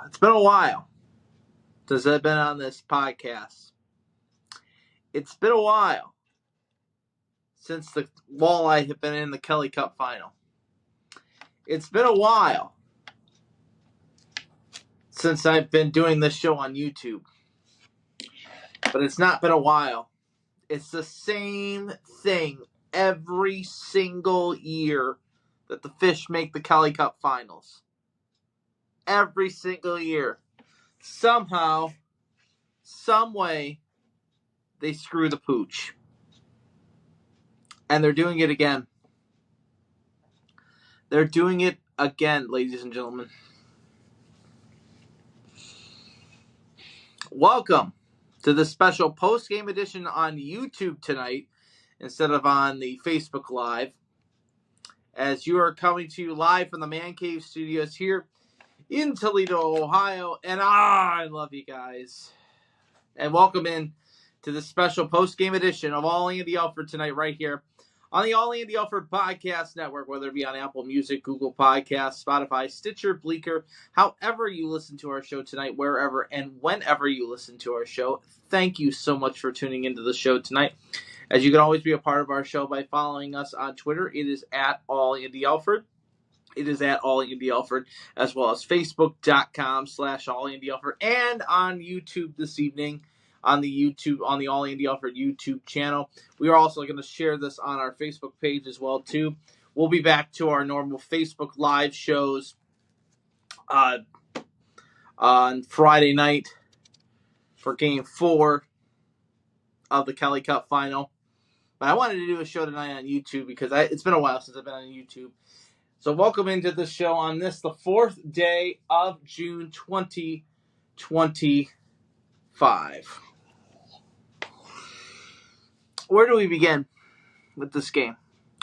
It's been a while since I've been on this podcast. It's been a while since the Walleye have been in the Kelly Cup final. It's been a while since I've been doing this show on YouTube. But it's not been a while. It's the same thing every single year that the Fish make the Kelly Cup finals. Every single year. Somehow, some way, they screw the pooch. And they're doing it again. They're doing it again, ladies and gentlemen. Welcome to the special post-game edition on YouTube tonight instead of on the Facebook Live. As you are coming to you live from the Man Cave Studios here in Toledo, Ohio. And I love you guys. And welcome in to the special post-game edition of All Andy Alfred tonight right here on the All Andy Alfred Podcast Network, whether it be on Apple Music, Google Podcasts, Spotify, Stitcher, Bleaker, however you listen to our show tonight, wherever and whenever you listen to our show. Thank you so much for tuning into the show tonight. As you can always be a part of our show by following us on Twitter. It is at All Andy Alfred. It is at All Andy Alfred, as well as Facebook.com/All Andy Alfred, and on YouTube this evening. On the All Andy Alfred YouTube channel. We are also going to share this on our Facebook page as well, too. We'll be back to our normal Facebook Live shows on Friday night for Game 4 of the Kelly Cup Final. But I wanted to do a show tonight on YouTube because it's been a while since I've been on YouTube. So welcome into the show on this, the 4th day of June 2025. Where do we begin with this game?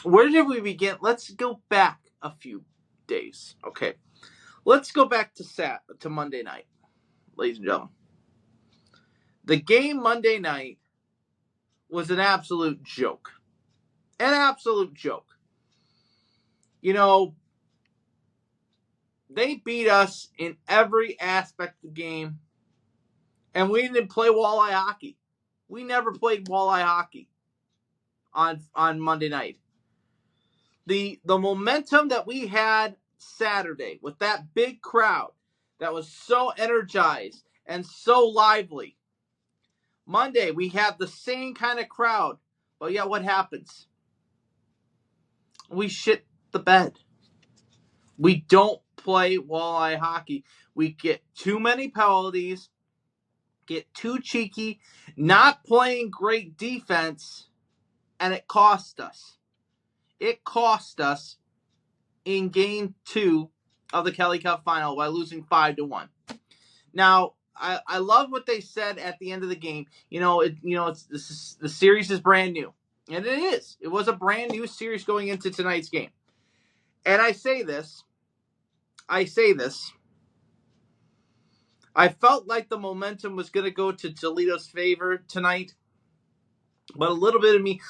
Where did we begin? Let's go back a few days. Okay. Let's go back to Monday night, ladies and gentlemen. The game Monday night was an absolute joke. An absolute joke. You know, they beat us in every aspect of the game, and we didn't play walleye hockey. We never played walleye hockey on Monday night. The momentum that we had Saturday with that big crowd that was so energized and so lively. Monday, we have the same kind of crowd, but yet what happens? We shit the bed. We don't play walleye hockey. We get too many penalties, get too cheeky, not playing great defense, and it cost us. It cost us in Game 2 of the Kelly Cup Final by losing 5-1. Now, I love what they said at the end of the game. The series is brand new, and it is. It was a brand new series going into tonight's game. And I say this. I felt like the momentum was going to go to Toledo's favor tonight, but a little bit of me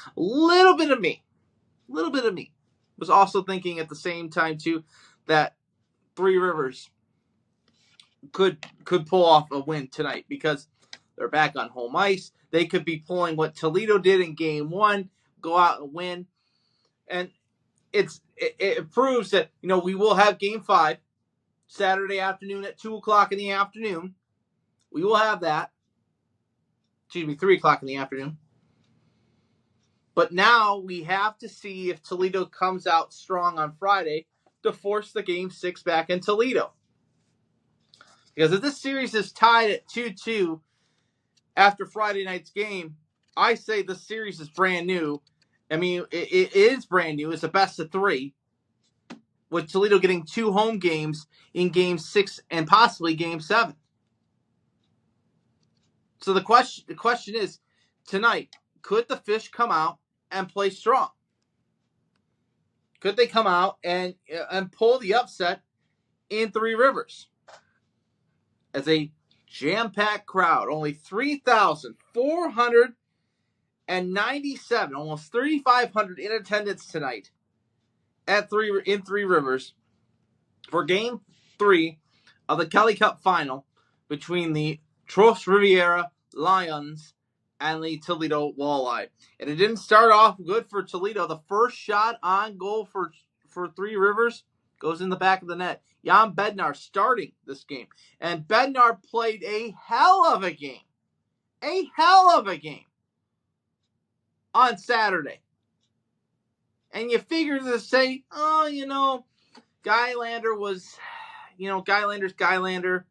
was also thinking at the same time too that Three Rivers could pull off a win tonight because they're back on home ice. They could be pulling what Toledo did in Game 1, go out and win, and it proves that we will have Game 5 Saturday afternoon at 2:00 in the afternoon. We will have that. 3:00 in the afternoon. But now we have to see if Toledo comes out strong on Friday to force the Game 6 back in Toledo. Because if this series is tied at 2-2 after Friday night's game, I say the series is brand new. I mean, it is brand new. It's a best of 3, with Toledo getting 2 home games in Game 6 and possibly Game 7. So the question is, tonight, could the Fish come out and play strong? Could they come out and pull the upset in Three Rivers? As a jam-packed crowd, only 3,497, almost 3,500 in attendance tonight in Three Rivers for Game 3 of the Kelly Cup final between the Tres Riviera Lions and the Toledo Walleye. And it didn't start off good for Toledo. The first shot on goal for Three Rivers goes in the back of the net. Jan Bednar starting this game. And Bednar played a hell of a game. A hell of a game on Saturday. And you figure to say, Guylander was, Guylander's Guylander.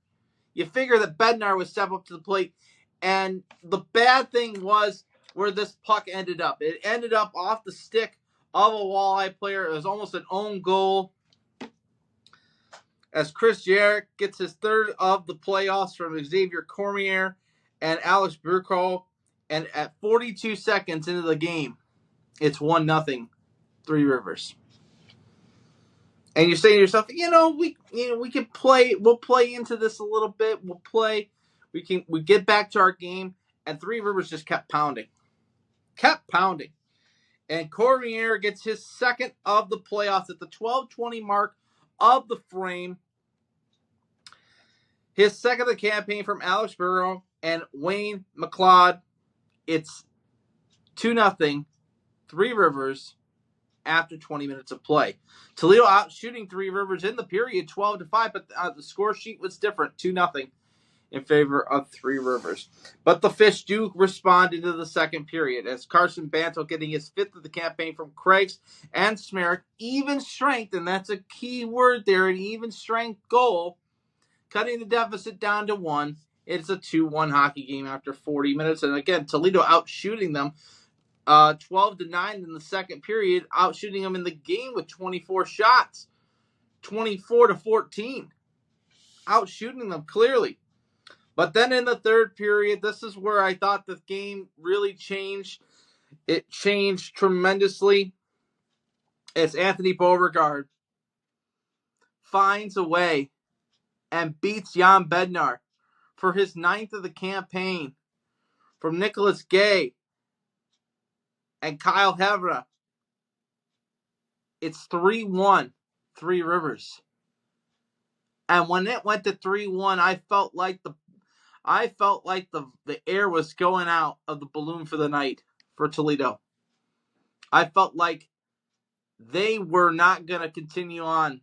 You figure that Bednar would step up to the plate. And the bad thing was where this puck ended up. It ended up off the stick of a Walleye player. It was almost an own goal. As Chris Jarek gets his third of the playoffs from Xavier Cormier and Alex Burkle. And at 42 seconds into the game, it's 1-0, Three Rivers. And you're saying to yourself, we can play. We'll play into this a little bit. We'll play. We get back to our game, and Three Rivers just kept pounding. And Cormier gets his second of the playoffs at the 12:20 mark of the frame. His second of the campaign from Alex Burrow and Wayne McLeod. It's 2-0, Three Rivers after 20 minutes of play. Toledo out shooting Three Rivers in the period 12-5, but the score sheet was different, 2-0 in favor of Three Rivers. But the Fish do respond into the second period as Carson Bantle getting his fifth of the campaign from Craigs and Smerrick. Even strength, and that's a key word there, an even strength goal, cutting the deficit down to 1. It's a 2-1 hockey game after 40 minutes. And again, Toledo out shooting them 12-9 in the second period, out shooting them in the game with 24 shots, 24-14, out shooting them clearly. But then in the third period, this is where I thought the game really changed. It changed tremendously as Anthony Beauregard finds a way and beats Jan Bednar for his 9th of the campaign from Nicholas Gay and Kyle Hevra. It's 3-1, Three Rivers. And when it went to 3-1, I felt like the air was going out of the balloon for the night for Toledo. I felt like they were not going to continue on.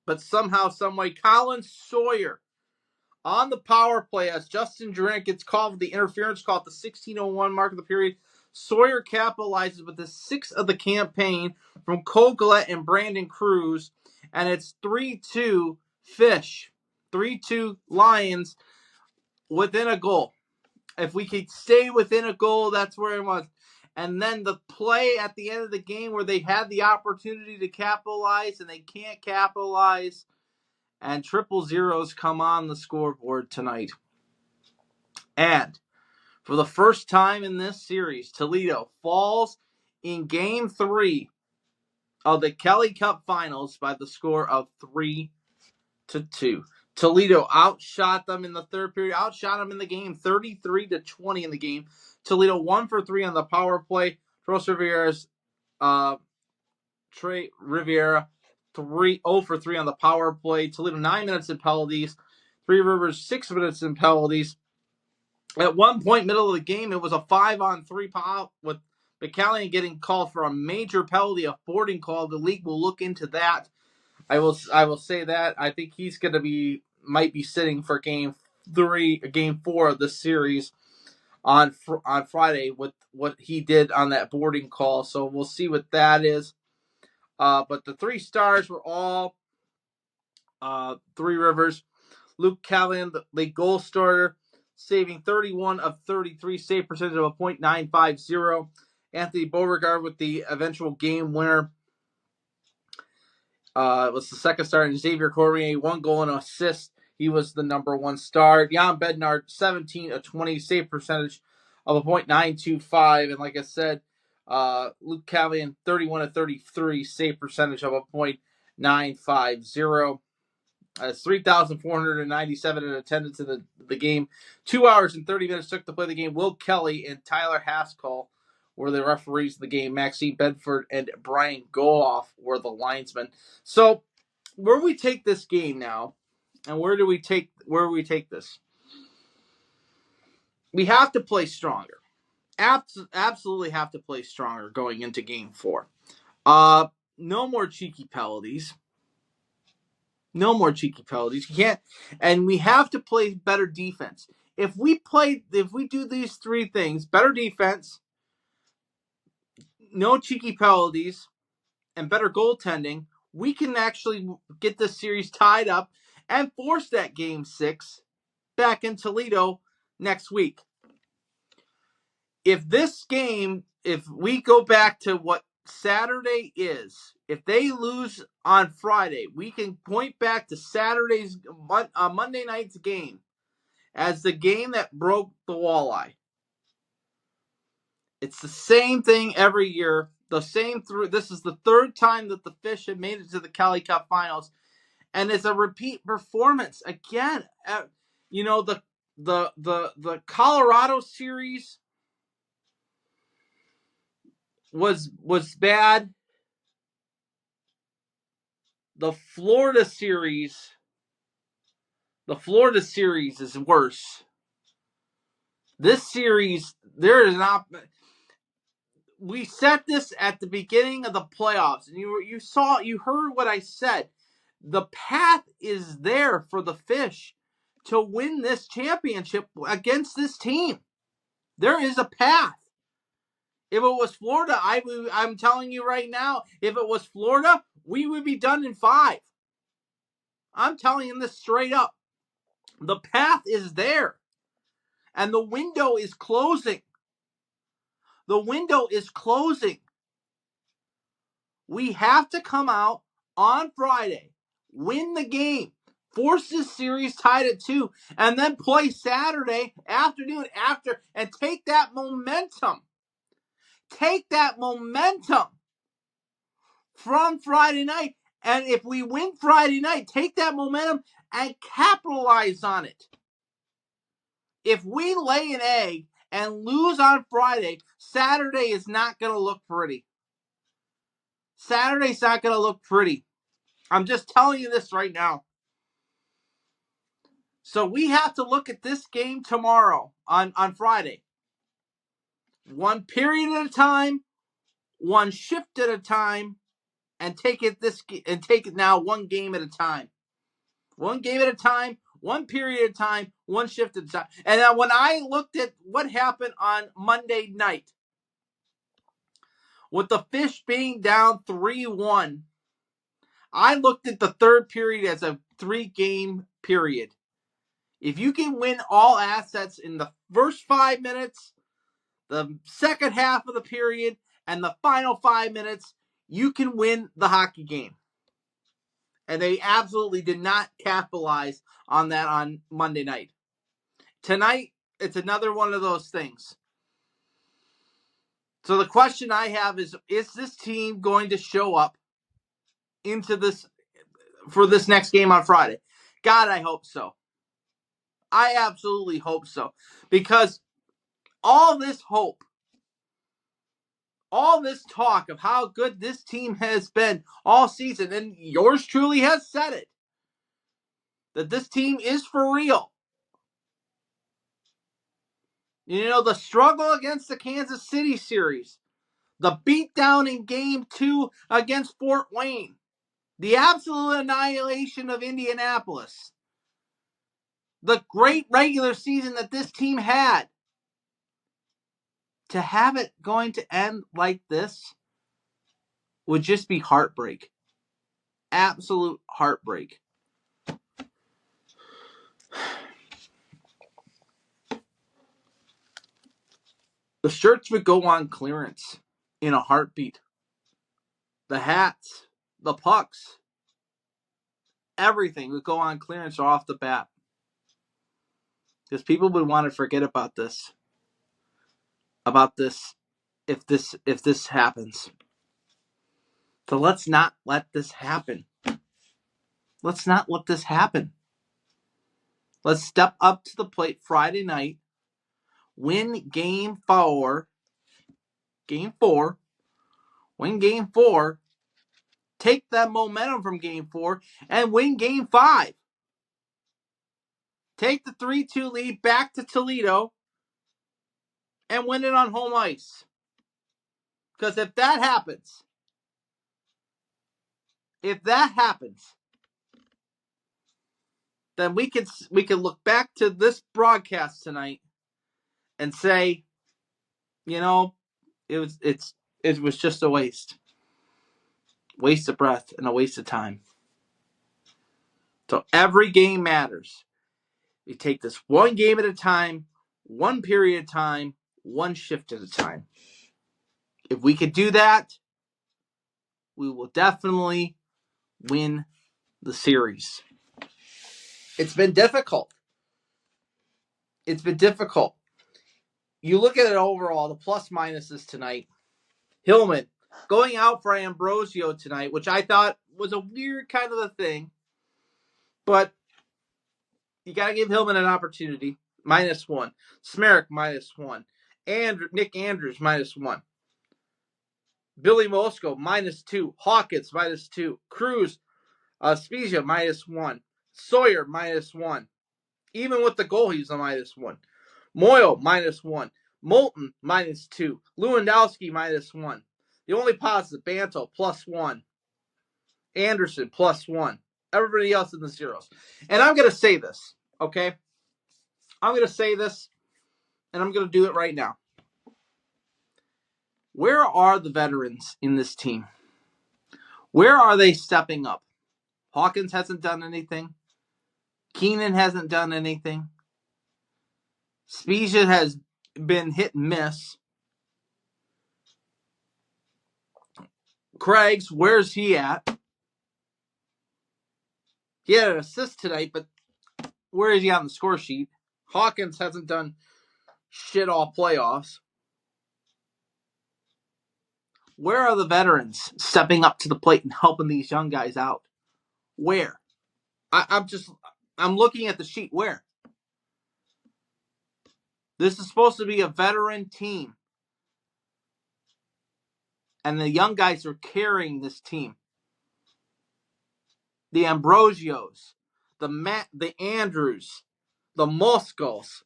But somehow, someway, Colin Sawyer on the power play as Justin Durant gets called for the interference call at the 16:01 mark of the period. Sawyer capitalizes with the 6th of the campaign from Cole Gillette and Brandon Cruz. And it's 3-2 Fish. 3-2 Lions within a goal. If we could stay within a goal, that's where it was. And then the play at the end of the game where they had the opportunity to capitalize and they can't capitalize. And 000s come on the scoreboard tonight. And for the first time in this series, Toledo falls in Game 3 of the Kelly Cup Finals by the score of 3-2. Toledo outshot them in the third period, outshot them in the game, 33-20 in the game. Toledo 1 for 3 on the power play. Trey Riviera 0 for 3 on the power play. Toledo 9 minutes in penalties. Three Rivers 6 minutes in penalties. At one point, middle of the game, it was a 5-on-3 pile with McCallion getting called for a major penalty, a boarding call. The league will look into that. I will say that. I think he's going to might be sitting for game 4 of the series on Friday with what he did on that boarding call. So we'll see what that is. But the 3 stars were all Three Rivers. Luke Callan, the goal starter, saving 31 of 33, save percentage of a .950. Anthony Beauregard with the eventual game winner. Was the second star, and Xavier Cormier, 1 goal and an assist. He was the number 1 star. Jan Bednar, 17 of 20, save percentage of a .925. And like I said, Luke Callan, 31 of 33, save percentage of a .950. It's 3,497 in attendance in the game. 2 hours and 30 minutes took to play the game. Will Kelly and Tyler Haskell were the referees of the game. Maxine Bedford and Brian Goloff were the linesmen. So, where we take this game now And where do we take this? We have to play stronger. Absolutely have to play stronger going into Game 4. No more cheeky penalties. No more cheeky penalties. You can't, and we have to play better defense. If we do these three things, better defense, no cheeky penalties, and better goaltending, we can actually get this series tied up and force that Game 6 back in Toledo next week. If we go back to what Saturday is, if they lose on Friday, we can point back to Monday night's game as the game that broke the Walleye. It's the same thing every year. This is the third time that the Fish have made it to the Kelly Cup Finals, and it's a repeat performance again. The Colorado series was bad. The Florida series is worse. This series, there is not. We set this at the beginning of the playoffs, and you heard what I said. The path is there for the Fish to win this championship against this team. There is a path. If it was Florida, I'm telling you right now, if it was Florida, we would be done in 5. I'm telling you this straight up. The path is there. And the window is closing. The window is closing. We have to come out on Friday, win the game, force this series tied at 2, and then play Saturday afternoon after and take that momentum. Take that momentum from Friday night. And if we win Friday night, take that momentum and capitalize on it. If we lay an egg and lose on Friday, Saturday is not going to look pretty. Saturday's not going to look pretty. I'm just telling you this right now. So we have to look at this game tomorrow on Friday. One period at a time, one shift at a time, and take it now one game at a time. One game at a time, one period at a time, one shift at a time. And then when I looked at what happened on Monday night, with the Fish being down 3-1, I looked at the third period as a 3-game period. If you can win all assets in the first 5 minutes, the second half of the period, and the final 5 minutes, you can win the hockey game. And they absolutely did not capitalize on that on Monday night. Tonight, it's another one of those things. So the question I have is this team going to show up into this for this next game on Friday? God, I hope so. I absolutely hope so. Because all this hope, all this talk of how good this team has been all season, and yours truly has said it, that this team is for real. The struggle against the Kansas City series, the beatdown in Game 2 against Fort Wayne, the absolute annihilation of Indianapolis, the great regular season that this team had, to have it going to end like this would just be heartbreak. Absolute heartbreak. The shirts would go on clearance in a heartbeat. The hats, the pucks, everything would go on clearance off the bat. Because people would want to forget about this. If this happens. So let's not let this happen. Let's not let this happen. Let's step up to the plate Friday night, win Game 4, win Game 4, take that momentum from Game 4, and win Game 5. take the 3-2 lead back to Toledo, and win it on home ice. Because if that happens, then we can look back to this broadcast tonight and say, it was just a waste of breath and a waste of time. So every game matters. We take this one game at a time, one period at a time, one shift at a time. If we could do that, we will definitely win the series. It's been difficult. You look at it overall, the plus minuses tonight. Hillman going out for Ambrosio tonight, which I thought was a weird kind of a thing. But you got to give Hillman an opportunity. -1. Smerrick, -1. Nick Andrews, -1. Billy Mosco, -2. Hawkins, -2. Cruz, Spezia, -1. Sawyer, -1. Even with the goal, he's a -1. Moyle, -1. Moulton, -2. Lewandowski, -1. The only positive, Banto, +1. Anderson, +1. Everybody else in the zeros. And I'm going to say this, okay? I'm going to say this, and I'm going to do it right now. Where are the veterans in this team? Where are they stepping up? Hawkins hasn't done anything. Keenan hasn't done anything. Spezia has been hit and miss. Craigs, where's he at? He had an assist tonight, but where is he on the score sheet? Hawkins hasn't done shit all playoffs. Where are the veterans stepping up to the plate and helping these young guys out? Where? I'm looking at the sheet. Where? This is supposed to be a veteran team. And the young guys are carrying this team. The Ambrosios, the Andrews, the Moskos.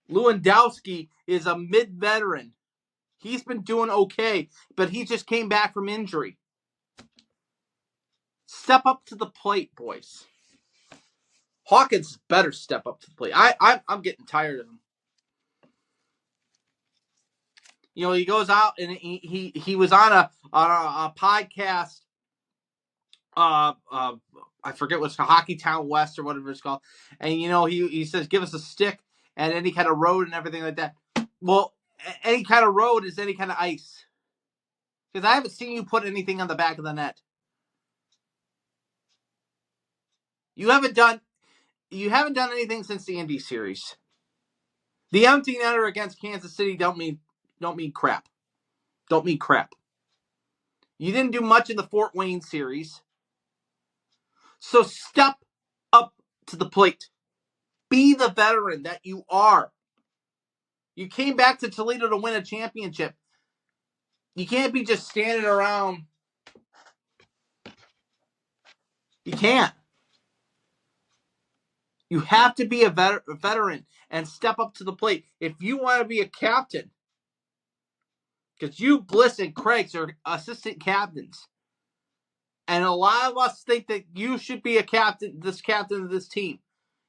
Lewandowski is a mid-veteran. He's been doing okay, but he just came back from injury. Step up to the plate, boys. Hawkins better step up to the plate. I'm getting tired of him. He goes out and he was on a podcast. I forget what's called, Hockey Town West or whatever it's called. And he says, give us a stick and any kind of road and everything like that. Well, any kind of road is any kind of ice. Because I haven't seen you put anything on the back of the net. You haven't done anything since the Indy series. The empty netter against Kansas City don't mean crap. Don't mean crap. You didn't do much in the Fort Wayne series. So step up to the plate. Be the veteran that you are. You came back to Toledo to win a championship. You can't be just standing around. You can't. You have to be a veteran and step up to the plate. If you want to be a captain, because you, Bliss, and Craigs are assistant captains. And a lot of us think that you should be captain of this team.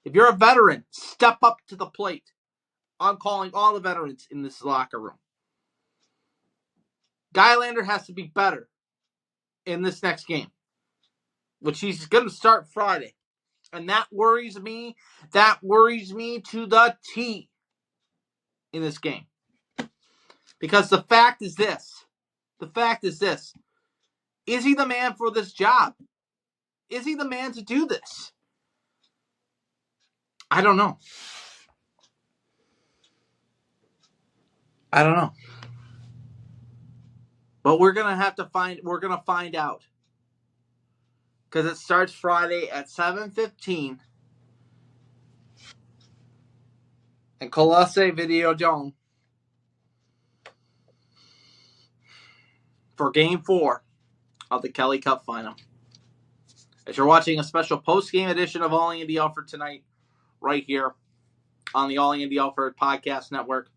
If you're a veteran, step up to the plate. I'm calling all the veterans in this locker room. Gylander has to be better in this next game, which he's going to start Friday. And that worries me. That worries me to the T in this game. Because the fact is this. Is he the man for this job? Is he the man to do this? I don't know. But we're going to find out. Because it starts Friday at 7:15 in Colosse Video Dome for Game 4 of the Kelly Cup Final. as you're watching a special post-game edition of All Andy Alfred tonight, right here on the All Andy Alfred Podcast Network.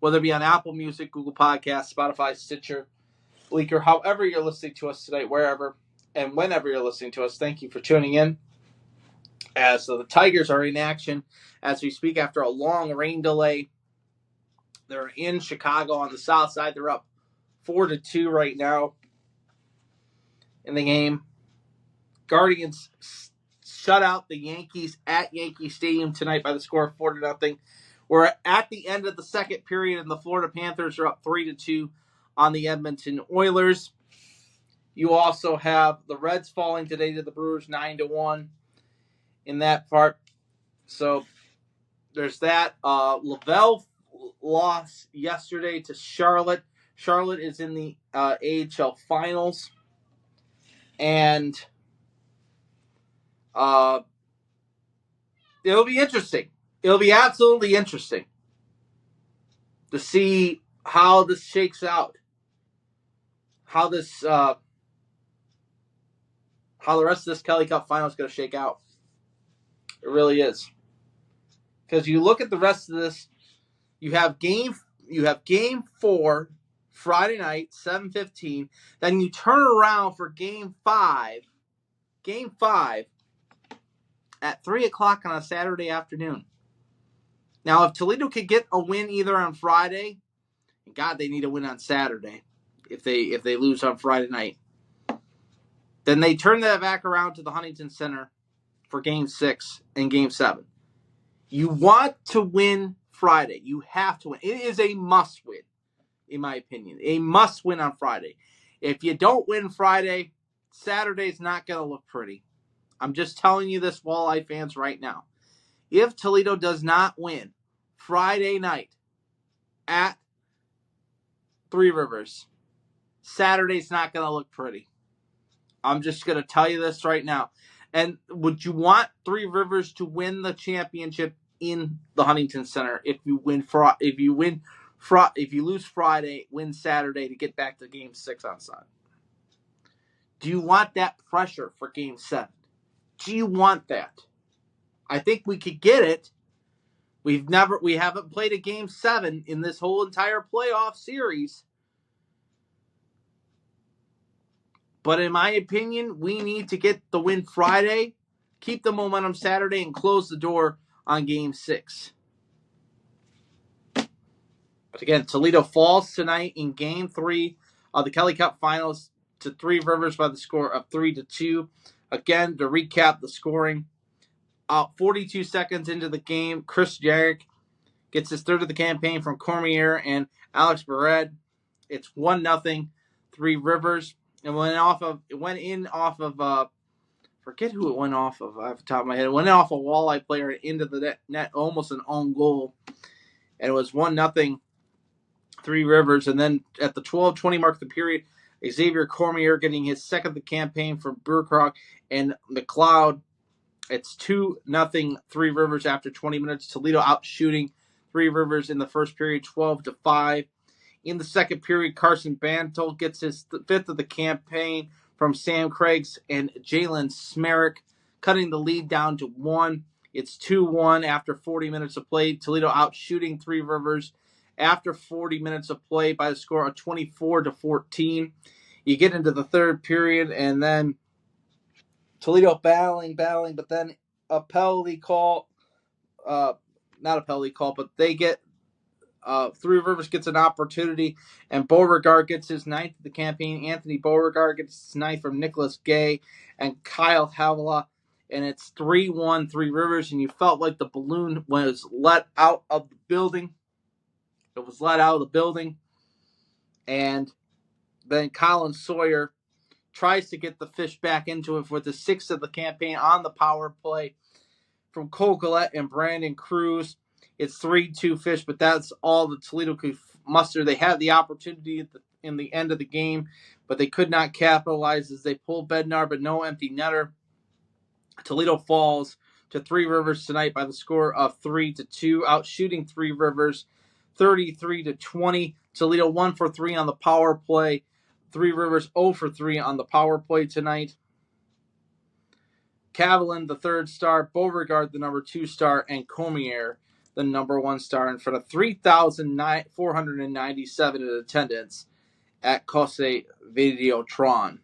Whether it be on Apple Music, Google Podcasts, Spotify, Stitcher, Leaker, however you're listening to us tonight, wherever and whenever you're listening to us, thank you for tuning in. As the Tigers are in action as we speak after a long rain delay. They're in Chicago on the south side. They're up 4-2 right now in the game. Guardians shut out the Yankees at Yankee Stadium tonight by the score of 4-0. We're at the end of the second period, and the Florida Panthers are up 3-2 on the Edmonton Oilers. You also have the Reds falling today to the Brewers 9-1 in that part. So there's that. Lavelle lost yesterday to Charlotte. Charlotte is in the AHL Finals. And it'll be interesting. It'll be absolutely interesting to see how this shakes out. How the rest of this Kelly Cup final is going to shake out. It really is. Because you look at the rest of this, you have game 4 Friday night, 7:15. Then you turn around for game 5 at 3 o'clock on a Saturday afternoon. Now, if Toledo could get a win either on Friday, and God, they need a win on Saturday if they lose on Friday night, then they turn that back around to the Huntington Center for game 6 and game 7. You want to win Friday. You have to win. It is a must win, in my opinion. A must win on Friday. If you don't win Friday, Saturday's not going to look pretty. I'm just telling you this, Walleye fans, right now. If Toledo does not win Friday night at Three Rivers, Saturday's not going to look pretty. I'm just going to tell you this right now. And would you want Three Rivers to win the championship in the Huntington Center if you lose Friday, win Saturday to get back to game 6 on Sunday? Do you want that pressure for game 7? Do you want that? I think we could get it. We haven't played a game 7 in this whole entire playoff series. But in my opinion, we need to get the win Friday, keep the momentum Saturday, and close the door on game 6. But again, Toledo falls tonight in game 3 of the Kelly Cup Finals to Three Rivers by the score of 3-2. Again, to recap the scoring, 42 seconds into the game, Chris Jarek gets his third of the campaign from Cormier and Alex Barrett. It's 1-0 Three Rivers. It went in off of forget who it went off of off the top of my head. It went off a Walleye player into the net, almost an own goal. And it was 1-0 Three Rivers. And then at the 12:20 mark of the period, Xavier Cormier getting his second of the campaign from Burkrock and McLeod. It's 2-0 Three Rivers after 20 minutes. Toledo out shooting Three Rivers in the first period, 12-5. In the second period, Carson Bantle gets his fifth of the campaign from Sam Craigs and Jalen Smerick, cutting the lead down to 1. It's 2-1 after 40 minutes of play. Toledo out shooting Three Rivers after 40 minutes of play by the score of 24-14. You get into the third period, and then Toledo battling, but then a penalty call, not a penalty call, but they get Three Rivers gets an opportunity, and Beauregard gets his 9th of the campaign. Anthony Beauregard gets his 9th from Nicholas Gay and Kyle Havila, and it's 3-1 Three Rivers, and you felt like the balloon was let out of the building. It was let out of the building, and then Colin Sawyer tries to get the fish back into it for the 6th of the campaign on the power play from Cole Gillette and Brandon Cruz. It's 3-2 fish, but that's all that Toledo could muster. They had the opportunity in the end of the game, but they could not capitalize as they pulled Bednar, but no empty netter. Toledo falls to Three Rivers tonight by the score of 3-2, out shooting Three Rivers 33-20. Toledo 1 for 3 on the power play. Three Rivers 0 for 3 on the power play tonight. Cavalin, the third star, Beauregard, the number 2 star, and Comier, the number 1 star, in front of 3,497 in attendance at Cose Videotron.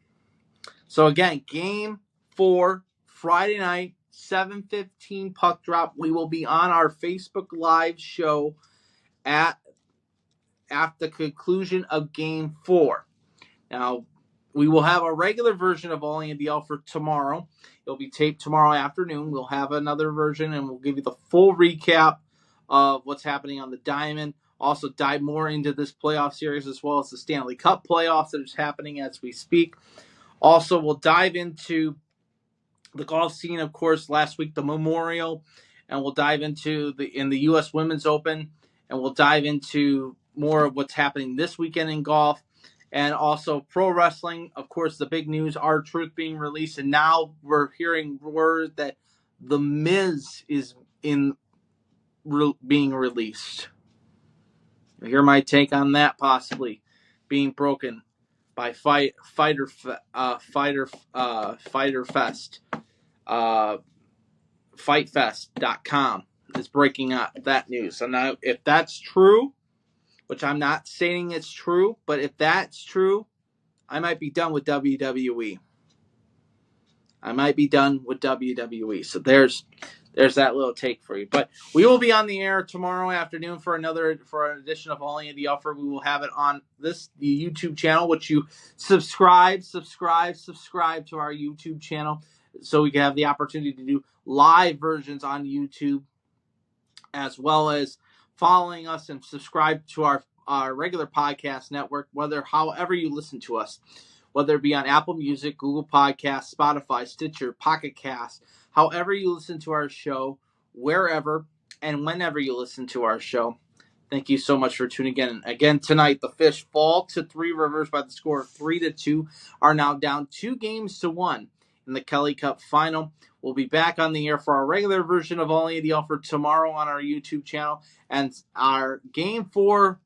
So again, Game 4, Friday night, 7:15 puck drop. We will be on our Facebook Live show at the conclusion of Game 4. Now, we will have a regular version of Walleye and the Alfred tomorrow. It'll be taped tomorrow afternoon. We'll have another version, and we'll give you the full recap of what's happening on the Diamond. Also dive more into this playoff series as well as the Stanley Cup playoffs that is happening as we speak. Also, we'll dive into the golf scene, of course, last week, the Memorial, and we'll dive into the U.S. Women's Open, and we'll dive into more of what's happening this weekend in golf, and also pro wrestling. Of course, the big news, R-Truth being released, and now we're hearing word that The Miz is being released. You hear my take on that possibly being broken by Fighter Fest. FightFest.com is breaking up that news. So now, if that's true, which I'm not saying it's true, but if that's true, I might be done with WWE. So there's that little take for you. But we will be on the air tomorrow afternoon for an edition of Walleye and the Alfred. We will have it on the YouTube channel, which you subscribe to our YouTube channel, so we can have the opportunity to do live versions on YouTube, as well as following us and subscribe to our regular podcast network, however you listen to us, whether it be on Apple Music, Google Podcasts, Spotify, Stitcher, Pocket Cast, however you listen to our show, wherever and whenever you listen to our show. Thank you so much for tuning in. Again, tonight, the Fish fall to Three Rivers by the score of 3-2, are now down 2-1 in the Kelly Cup final. We'll be back on the air for our regular version of Walleye and the Alfred tomorrow on our YouTube channel, and our Game 4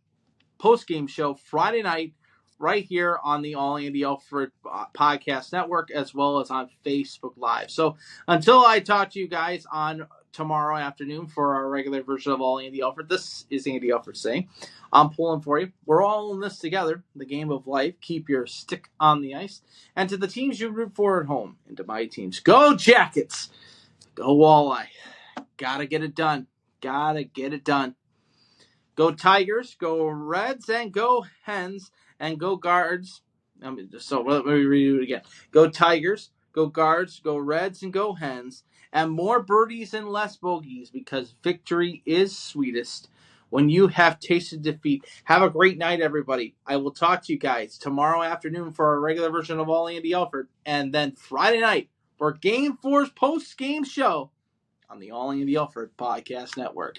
post-game show Friday night right here on the Walleye and the Alfred podcast network, as well as on Facebook Live. So until I talk to you guys on tomorrow afternoon for our regular version of Walleye and the Alfred, this is Andy Alfred saying, I'm pulling for you. We're all in this together, the game of life. Keep your stick on the ice. And to the teams you root for at home, and to my teams, go Jackets! Go Walleye. Gotta get it done. Go Tigers, go Reds, and go Hens, and go Guards. So let me redo it again. Go Tigers, go Guards, go Reds, and go Hens. And more birdies and less bogeys, because victory is sweetest when you have tasted defeat. Have a great night, everybody. I will talk to you guys tomorrow afternoon for our regular version of Walleye and the Alfred, and then Friday night for Game 4's post-game show on the Walleye and the Alfred Podcast Network.